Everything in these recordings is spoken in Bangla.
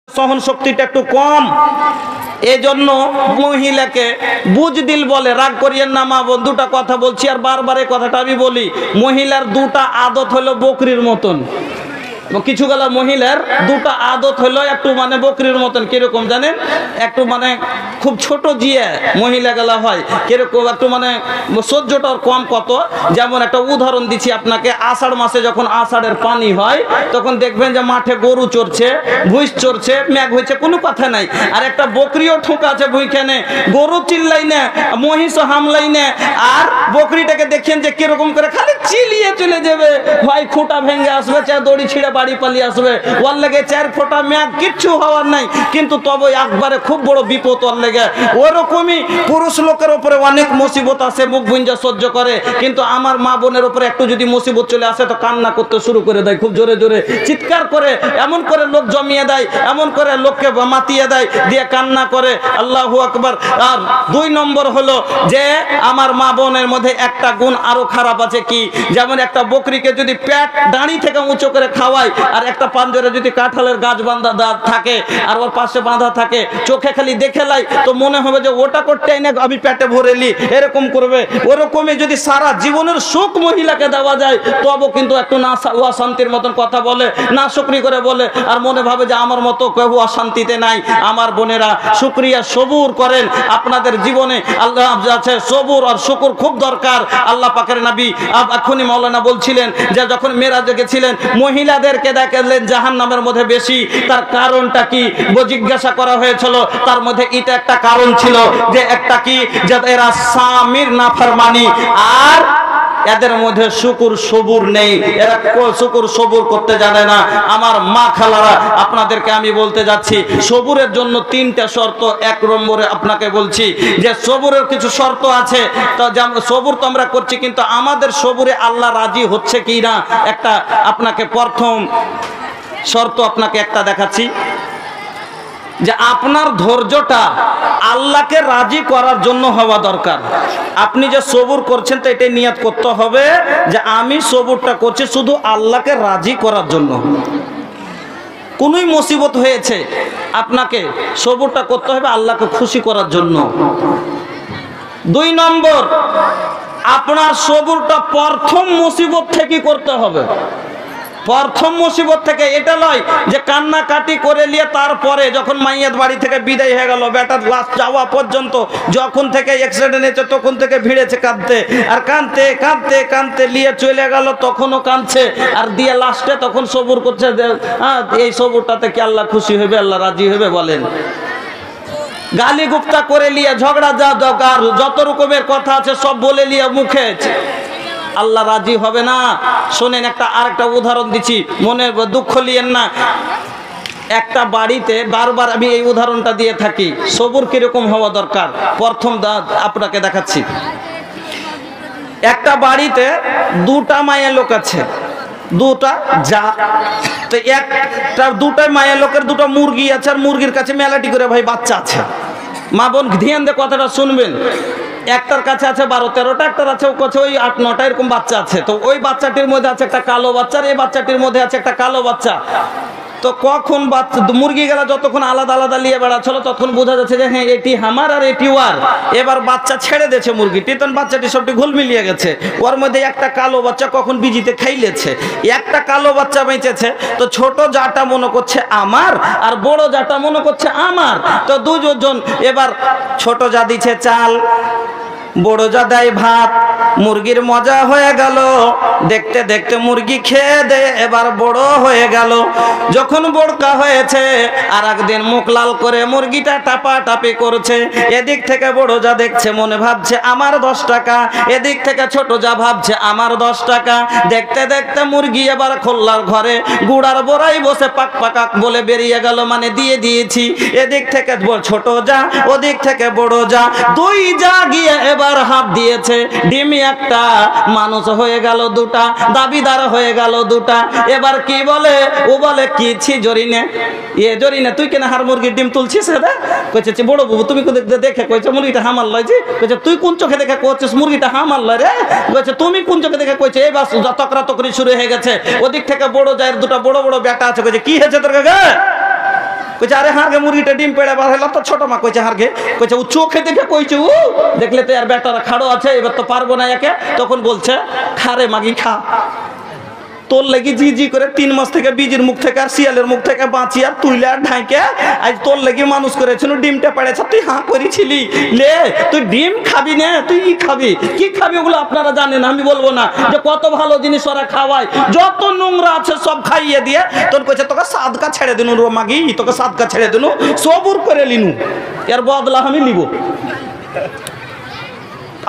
सहन शक्तिटा एकटू कम एजন্য মহিলাকে বুঝদিল বলে। রাগ করিয়েন না মা বোন, দুটা কথা বলছি আর বারবার এই কথাটা আমি বলি। মহিলার দুটা আদত হলো বকরির মতন। কিছু গেলা মহিলার দুটা আদত হলো একটু মানে বকরির মতন। কিরকম জানেন? একটু মানে খুব ছোট জিয়ে মহিলা গেলা হয় কিরকম একটু মানে সহ্যটা কম। কত যেমন একটা উদাহরণ দিচ্ছি আপনাকে। আষাঢ় মাসে যখন আষাঢ়ের পানি হয় তখন দেখবেন যে মাঠে গরু চড়ছে, ভুঁইস চড়ছে, মেঘ হয়েছে, কোনো কথা নাই। আর একটা বকরিও ঠোকা আছে ভুঁইখানে, গরু চিল্লাই না, মহিষও হামলাই না, আর বকরিটাকে দেখেন যে কিরকম করে খালি চিলিয়ে চলে যাবে। হয় খুঁটা ভেঙে আসবে, চা দড়ি ছিঁড়ে বাড়ি পালিয়ে আসবে। ওর লেগে 4 ফোঁটা মেঘ কিচ্ছু হওয়ার নাই, কিন্তু তবে একবারে খুব বড় বিপদ ওর লেগে। ওরকমই পুরুষ লোকের উপরে অনেক মুসিবত আছে, মুখ বুঞ্জা সহ্য করে। কিন্তু আমার মা বোনের উপরে একটু যদি মুসিবত চলে আসে তো কান্না করতে শুরু করে দেয়, খুব জোরে জোরে চিৎকার করে, এমন করে লোক জমিয়ে দেয়, এমন করে লোককে মাতিয়ে দেয়, দিয়ে কান্না করে। আল্লাহু আকবার। আর 2 নম্বর হলো যে আমার মা বোনের মধ্যে একটা গুণ আরো খারাপ আছে। কি? যেমন একটা বকরিকে যদি পেট দাঁড়ি থেকে উঁচু করে খাওয়ায়, আর একটা পাঞ্জরে যদি কাঁঠালের গাছ বাঁধা থাকে আর ওর পাশে বাঁধা থাকে, চোখে খালি দেখে লাই তো মনে হবে যে ওটা করতে না আমি পেটে ভরেলি, এরকম করবে। ওরকমই যদি সারা জীবনের সুখ মহিলাকে দেওয়া যায় তবু কিন্তু একটু না অশান্তির মতন কথা বলে, না শুকরি করে বলে, আর মনে ভাবে যে আমার মতো কেউ অশান্তিতে নাই। আমার বোনেরা শুকরিয়া সবুর করেন আপনাদের জীবনে। আল্লাহ আছে সবুর আর শুকুর খুব দরকার। আল্লাহ পাকের নবী এখনই মাওলানা বলছিলেন যে যখন মেরাজে গেছিলেন মহিলাদেরকে দেখলেন জাহান্নামের মধ্যে বেশি। তার কারণটা কি জিজ্ঞাসা করা হয়েছিল, তার মধ্যে এটা একটা কারণ ছিল যে একটা কি, যে এরা স্বামীর নাফরমানি আর এদের মধ্যে শুকুর সবুর নেই, এরা শুকুর সবুর করতে জানে না। আমার মা খালারা আপনাদেরকে আমি বলতে যাচ্ছি সবুরের জন্য 3টা শর্ত। 1 নম্বরে আপনাকে বলছি যে সবুরের কিছু শর্ত আছে। তো সবুর তো আমরা করছি, কিন্তু আমাদের সবুরে আল্লাহ রাজি হচ্ছে কি না, একটা আপনাকে প্রথম শর্ত আপনাকে একটা দেখাচ্ছি যে আপনার ধৈর্যটা আল্লাহকে রাজি করার জন্য হওয়া দরকার। আপনি যে সবুর করছেন তো এটাই নিয়ত করতে হবে যে আমি সবুরটা করছি শুধু আল্লাহকে রাজি করার জন্য। কোনই মুসিবত হয়েছে আপনাকে সবুরটা করতে হবে আল্লাহকে খুশি করার জন্য। 2 নম্বর, আপনার সবুরটা প্রথম মুসিবত থেকে করতে হবে। প্রথম মুসিবত থেকে, এটা নয় যে কান্নাকাটি করে নিয়ে তারপরে যখন মাইয়াত বাড়ি থেকে বিদায় হয়ে গেল, বেটার লাশ যাওয়া পর্যন্ত যখন থেকে অ্যাক্সিডেন্ট হয়েছে তখন থেকে ভিড়েছে কাঁদতে, আর কাঁদতে কাঁদতে কাঁদতে নিয়ে চলে গেল তখনও কাঁদছে, আর দিয়ে লাস্টে তখন সবুর করছে। এই সবুরটাতে কি আল্লাহ খুশি হবে, আল্লাহ রাজি হবে? বলেন। গালি গুপ্তা করে নিয়ে ঝগড়া যত রকমের কথা আছে সব বলে নিয়ে মুখে, আল্লাহ রাজি হবে না। শোনেন আরেকটা উদাহরণ দিচ্ছি, মনে দুঃখ নিয়েন না। একটা বাড়িতে বারবার আমি এই উদাহরণটা দিয়ে থাকি সবুর কিরকম হওয়া দরকার। প্রথম আপনাকে দেখাচ্ছি। একটা বাড়িতে 2টা মায়ের লোক আছে, 2টা যা, তো দুটা মায়ের লোকের 2টা মুরগি আছে, আর মুরগির কাছে মেলাটি করে ভাই বাচ্চা আছে। মা বোন ধ্যান দিয়ে কথাটা শুনবেন। একটার কাছে আছে 12-13টা, একটার আছে ওই 8-9টা এরকম বাচ্চা আছে। তো ওই বাচ্চাটির মধ্যে আছে একটা কালো বাচ্চা, আর এই বাচ্চাটির মধ্যে আছে একটা কালো বাচ্চা। তো কখন মুরগি গেলা যতক্ষণ আলাদা আলাদা নিয়ে বেড়াচ্ছিল তখন বোঝা যাচ্ছে যে হ্যাঁ এটি আমার আর এটি ওর। এবার বাচ্চা ছেড়ে দিয়েছে মুরগিটি, তখন বাচ্চাটি সবটি ঘুল মিলিয়ে গেছে। ওর মধ্যে একটা কালো বাচ্চা কখন বিজিতে খাইলেছে, একটা কালো বাচ্চা বেঁচেছে। তো ছোট জাটা মনে করছে আমার, আর বড় জাটা মনে করছে আমার। তো দুজন, এবার ছোট যা দিচ্ছে চাল, বড় যা দেয় ভাত। মুরগির মজা হয়ে গেল, দেখতে দেখতে মুরগি খেয়ে দে এবার বড় হয়ে গেল। যখন বড়কা হয়েছে আর একদিন মুখ লাল করে মুরগিটা টাপাটাপি করছে। এদিক থেকে বড় যা দেখছে, মনে ভাবছে আমার 10 টাকা, এদিক থেকে ছোট যা ভাবছে আমার 10 টাকা। দেখতে দেখতে মুরগি এবার খোল্লার ঘরে গুড়ার বোরাই বসে পাক পাকাক বলে বেরিয়ে গেল, মানে দিয়ে দিয়েছি। এদিক থেকে ছোট যা, ওদিক থেকে বড় যা, 2 যা গিয়ে এবার হাত দিয়েছে। ডিমি একটা, মানুষ হয়ে গেল 2টা, দাবিদার হয়ে গেল 2টা। এবার কি বলে? ও বলে কি ছি জরিনে, জরিনে তুই কেন হার মুরগির ডিম তুলছিস? কইছে বড় বাবু তুমি দেখে কইছে মুরগিটা হামার লয়। জি কইছে তুই কোন চোখে দেখে করছিস মুরগিটা হামার লয় রে? কইছে তুমি কোন চোখে দেখে কইছে? এই বাস তকরাতকরি শুরু হয়ে গেছে। ওদিক থেকে বড় যায় 2টা বড় বড় বেটা আছে, কইছে কি হয়েছে তোর কাকা? কইছে আরে হারগে মুরগিটা ডিম পেড়ে বার হলো তো ছোট মা কইছে হারগে কইছে ও চোখে দেখে কইছে ও দেখলে তো আর বেটারা খাড়ো আছে এবার তো পারবো না একে তখন বলছে খারে মাগি খা তোর লাগি জি জি করে 3 মাস থেকে বীজের মুখ থেকে আর শিয়ালের মুখ থেকে বাঁচি আর তুইলে আর ঢাইকে আজ তোর লাগি মানুষ করেছিল ডিমটা পেড়েছ তুই হাঁ করেছিলি লে তুই ডিম খাবি না তুই কি খাবি ওগুলো আপনারা জানেন আমি বলবো না যে কত ভালো জিনিস ওরা খাওয়ায় যত নোংরা আছে সব খাইয়ে দিয়ে তোর কইছে তোকে সাদকা ছেড়ে দিনু রো মাগি তোকে সাদকা ছেড়ে দিনু সবুর করে লিনু এর বদলা আমি নিব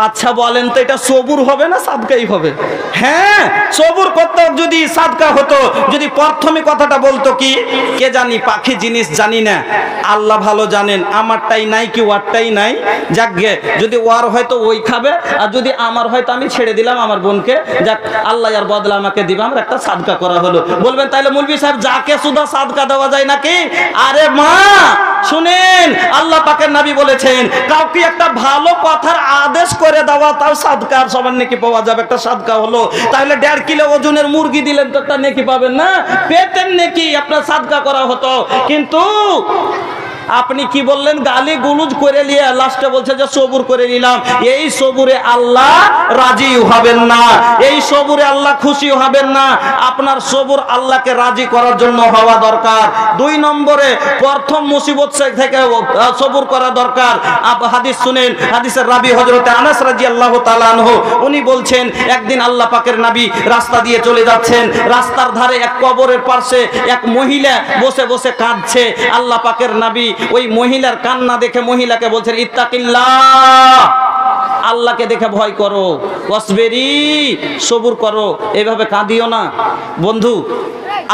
আচ্ছা বলেন তো এটা সবুর হবে না সাদকাই হবে হ্যাঁ সবুর করতে যদি সাদকা হতো যদি প্রথমে কথাটা বলতো কি কে জানি পাখি জিনিস জানি না আল্লাহ ভালো জানেন আমারটাই নাই কি ওয়ারটাই নাই যাকগে যদি ওয়ার হয়তো ওই খাবে আর যদি আমার হয়তো আমি ছেড়ে দিলাম আমার বোনকে যাক আল্লাহ আর বদলা আমাকে দিবে আমার একটা সাদকা করা হলো বলবেন তাইলে মৌলভী সাহেব যাকে শুধু সাদকা দেওয়া যায় নাকি আরে মা শুনেন আল্লাহ পাকের নবী বলেছেন কাউকে একটা ভালো কথার আদেশ করে দেওয়া তাও সাদকা সবার নেকি পাওয়া যাবে একটা সাদকা হলো তাহলে 1.5 কিলো ওজনের মুরগি দিলেন তো একটা নেকি পাবেন না পেতেন নেকি আপনার সাদকা করা হতো কিন্তু আপনি কি বললেন গালি গুলুজ করে নিয়ে লাস্টে বলছে যে সবুর করে নিলাম এই সবুরে আল্লাহ রাজি হবেন না এই সবুরে আল্লাহ খুশি হবেন না আপনার সবুর আল্লাহকে রাজি করার জন্য হওয়া দরকার 2 নম্বরে প্রথম মুসিবত থেকে সবুর করা দরকার হাদিস শুনেন হাদিসের রাবি হযরত আনাস রাদিয়াল্লাহু তাআলা আনহু উনি বলছেন একদিন আল্লাহ পাকের নবী রাস্তা দিয়ে চলে যাচ্ছেন রাস্তার ধারে এক কবরের পাশে এক মহিলা বসে বসে কাঁদছে আল্লাহ পাকের নবী ওই মহিলার কান্না দেখে মহিলাকে বলছেন ইত্তাকিল্লাহ আল্লাহকে দেখে ভয় করো ওয়াসবিরি সবুর করো এভাবে কাঁদিও না বন্ধু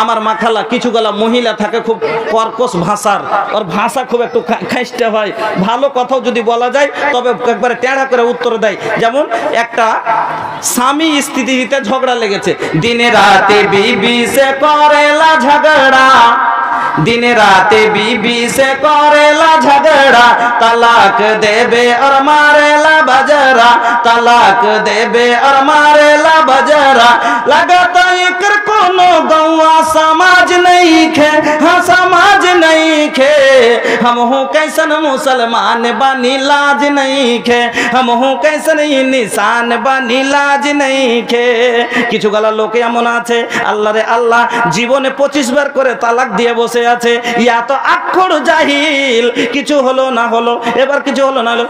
আমার মাখালা কিছু গলা মহিলা থাকে খুব কর্কশ ভাষার ওর ভাষা খুব একটু খাইস্টে হয় ভালো কথাও যদি বলা যায় তবে একবারে টেढ़া করে উত্তর দেয় যেমন একটা স্বামী স্ত্রীতে ঝগড়া লেগেছে দিনে রাতে বিবি সে করেলা ঝগড়া दिन रात बीबी से करेला झगड़ा तलाक देबे और मारेला बजरा तलाक देबे और मारेला बजरा लगता एकर कोनो गौवा समाज नहीं खे हाँ समाज नहीं खे हम हो कैसन मुसलमान बनी लाज नहीं खे हम हो कैसन निशान बनी लाज नहीं खे किछु गला लोके एमन आछे आल्लाह रे आल्लाह जीवने 25 बार करे तालाक दिए बसे আছে ইয়া তো আক্ষর জাহিল কিছু হলো না হলো এবার কিছু হলো না হলো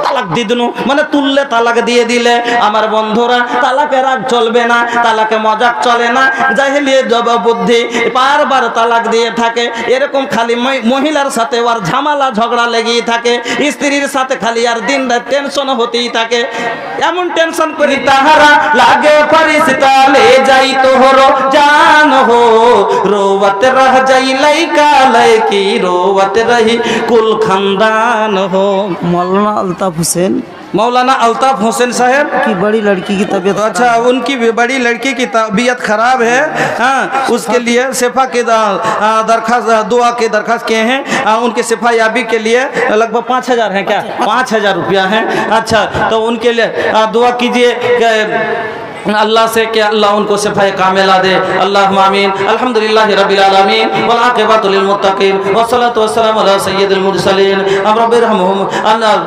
তালাক দিয়ে দিনু মানে তুললে তালাক দিয়ে দিলে আমার বন্ধুরা তালাকে রাগ চলবে না তালাকে মজাক চলে না জাহিলিয়াত জবাব বুদ্ধি বারবার তালাক দিয়ে থাকে এরকম খালি মহিলার সাথে আর ঝামেলা ঝগড়া লেগেই থাকে স্ত্রীর সাথে খালি আর দিন রাত টেনশন হতেই থাকে এমন টেনশন করি তাহারা লাগে ফরিস্তা ले जाई तोहरो जान हो रोवत रह जाई लइका लइकी रोवत रही कुल खानदान हो मौलाना अल्ताफ हुसैन साहब की बड़ी लड़की की तबीयत अच्छा उनकी बड़ी लड़की की तबीयत खराब है हाँ उसके लिए शिफा की दरखास्त दुआ की दरखास्त किए हैं उनके शिफा याबी के लिए लगभग 5,000 है क्या 5,000 रुपया है अच्छा तो उनके लिए दुआ कीजिए अल्लाह से कि अल्लाह उनको सिफाए कामिला दे अल्लाहुम्मा आमीन अल्हम्दुलिल्लाहि रब्बिल आलमीन वल आक़िबतु लिल मुत्तक़ीन वस्सलातु वस्सलामु अला सय्यिदिल मुरसलीन रब्बिरहमहुम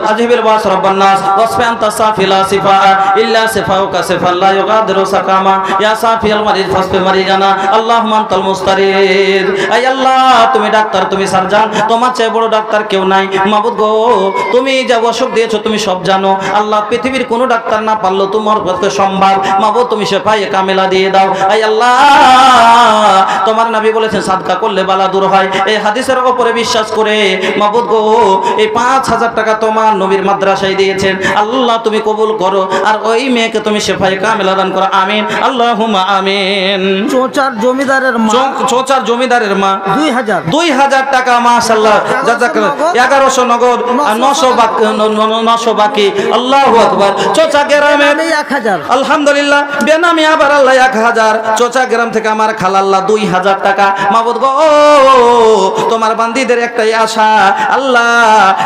अजहिबिल बास रब्बन नास वस्फि अंता साफी ला सिफा इल्ला सिफाउका सिफा ला युगादिरु सकामा या साफिल मरीज फस्फि मरीजाना अल्लाहुम्मा अंताल मुस्तारिद आय अल्लाह তুমি ডাক্তার তুমি সার্জন তোমার চেয়ে বড় ডাক্তার কেউ নাই মাবুদ গো তুমি যা অসুখ দিয়েছো তুমি সব জানো আল্লাহ পৃথিবীর কোনো ডাক্তার না পারলো তোমার পক্ষে সম্ভব মাবুদ তুমি শিফায়ে কামিলা দিয়ে দাও আয় আল্লাহ তোমার নবী বলেছেন সাদকা করলে বালা দূর হয় এই হাদিসের উপরে বিশ্বাস করে মাবুদ গো এই 5,000 টাকা তোমার নবীর মাদ্রাসায় দিয়েছেন আল্লাহ তুমি কবুল করো আর ওই মেয়েকে তুমি শিফায়ে কামিলা দান করো আমিন আল্লাহুম্মা আমিন চোচার জমিদারের মা 2000 টাকা মাশাআল্লাহ জাযাকাল্লাহ 1100 নগদ 900 বাকি আল্লাহু আকবার চোচা গ্রামে 1000 আলহামদুলিল্লাহ আলহামদুলিল্লাহ বেনামি আবার আল্লাহ 1000, চোচা গ্রাম থেকে আমার খালা আল্লাহ 2000 টাকা। মাবুদ গো, তোমার বান্দীদের একটাই আশা, আল্লাহ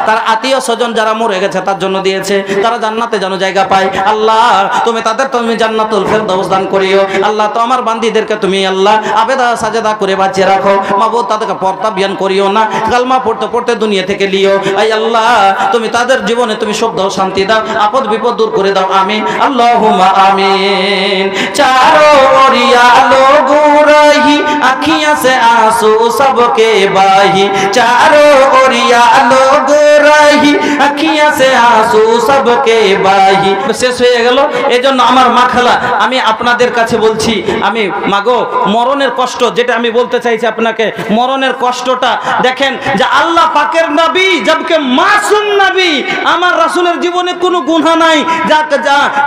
তার আত্মীয় স্বজন যারা মরে গেছে তার জন্য দিয়েছে, তারা জান্নাতে যেন জায়গা পায়। আল্লাহ তুমি জান্নাতুল ফেরদাউস দান করিও। আল্লাহ তো আমার বান্দীদেরকে তুমি আল্লাহ আবেদা সাজেদা করে বাঁচিয়ে রাখো। মাবুদ তাদেরকে পর্দা বিয়ান করিও না, কালমা পড়তে পড়তে দুনিয়া থেকে লিও। আই আল্লাহ তুমি তাদের জীবনে তুমি সুখ দাও, শান্তি দাও, আপদ বিপদ দূর করে দাও। আমিন, আল্লাহুম্মা আমিন। चारों ओरिया लोग रही अखियां से आंसू सबके बाही, चारों ओरिया लोग रही अखियां से आंसू सबके बाही। শেষ হয়ে গেল। এজন্য আমার মা খালা, আমি আপনাদের কাছে বলছি, আমি মাগো মরণের কষ্ট যেটা আমি বলতে চাইছি আপনাকে, মরণের কষ্টটা দেখেন যে আল্লাহ পাকের নবী জবকে মাসুম নবী, আমার রাসূলের জীবনে কোনো গুনাহ নাই,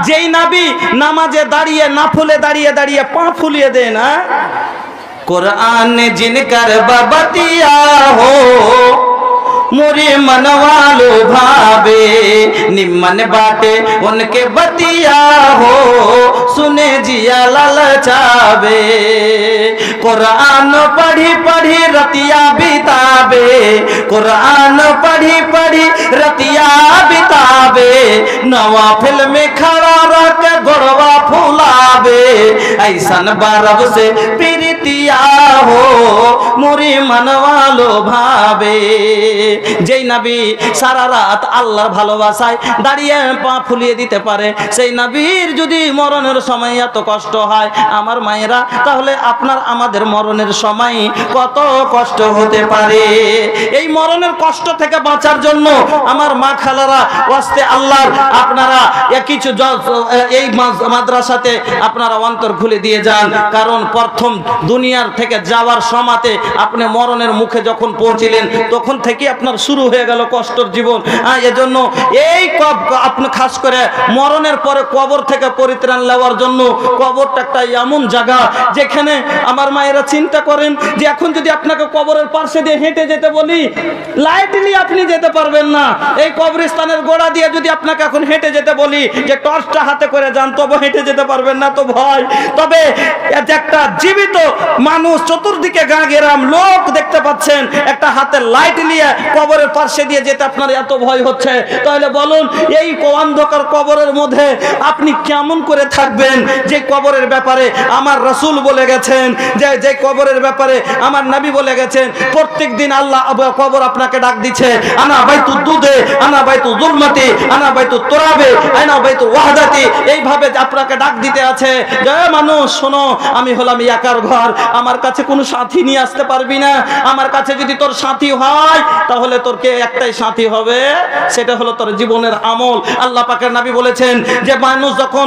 যেই নবী নামাজে দাঁড়িয়ে নাফলে দাঁড়িয়ে দাঁড়িয়ে পা ফুলিয়ে দেন। কোরআন জিনকার বাবাতিয়া हो मोरे मनवालो भावे, निम्मन बाटे उनके बतिया हो, सुने जिया ललचावे। कुरान पढ़ी पढ़ी रतिया बितावे, कुरान पढ़ी पढ़ी रतिया बितावे, नवा फिल्म में खड़ा रह के गोड़वा फुलावे, ऐसन बरब से प्रीतिया हो मोरे मनवालो भावे। যেই নবী সারা রাত আল্লাহর ভালোবাসায় দাঁড়িয়ে পা ফুলিয়ে দিতে পারে, সেই নবীর যদি মরণের সময় এত কষ্ট হয় আমার মায়েরা, তাহলে আপনার আমাদের মরণের সময় কত কষ্ট হতে পারে। এই মরণের কষ্ট থেকে বাঁচার জন্য আমার মা খালারা ওয়াস্তে আল্লাহর আপনারা কিছু এই মাদ্রাসাতে আপনারা অন্তর খুলে দিয়ে যান, কারণ প্রথম দুনিয়ার থেকে যাওয়ার সময়তে আপনি মরণের মুখে যখন পৌঁছিলেন তখন থেকে আপনার শুরু হয়ে গেল কষ্টের জীবন। এজন্য এই আপনি খাস করে মরণের পরে কবর থেকে পরিত্রাণ নেওয়ার জন্য, কবরটা একটা এমন জায়গা যেখানে আমার মায়েরা চিন্তা করেন যে এখন যদি আপনাকে কবরের পাশে দিয়ে হেঁটে যেতে বলি, লাইটলি আপনি যেতে পারবেন না। এই কবরস্থানের গোড়া দিয়ে যদি আপনাকে এখন হেঁটে যেতে বলি যে টর্চটা হাতে করে যান, তবে হেঁটে যেতে পারবেন না, তো ভয়। তবে একটা জীবিত মানুষ, চতুর্দিকে গা গেরাম লোক দেখতে পাচ্ছেন, একটা হাতে লাইট নিয়ে কবরের পাশে দিয়ে যেতে আপনার এত ভয় হচ্ছে, তাহলে বলুন এই অন্ধকার কবরের মধ্যে আপনি কেমন করে থাকবেন? যে কবরের ব্যাপারে আমার রাসূল বলে গেছেন, যে কবরের ব্যাপারে আমার নবী বলে গেছেন, প্রত্যেক দিন আল্লাহ কবর আপনাকে ডাক দিচ্ছে, আনা বাইতুদ দুদে, আনা বাইতুল যুলমাতি, আনা বাইতুত তুরাবে, আনা বাইতুল ওয়াহদাতি, এইভাবে আপনাকে ডাক দিতে আছে যে মানুষ শোনো, আমি হলাম একার ঘর, আমার কাছে কোনো সাথী নিয়ে আসতে পারবি না। আমার কাছে যদি তোর সাথী হয় তাহলে তোর কে একটাই সাথী হবে, সেটা হলো তোর জীবনের আমল। আল্লাহ পাকের নবী বলেছেন যে মানুষ যখন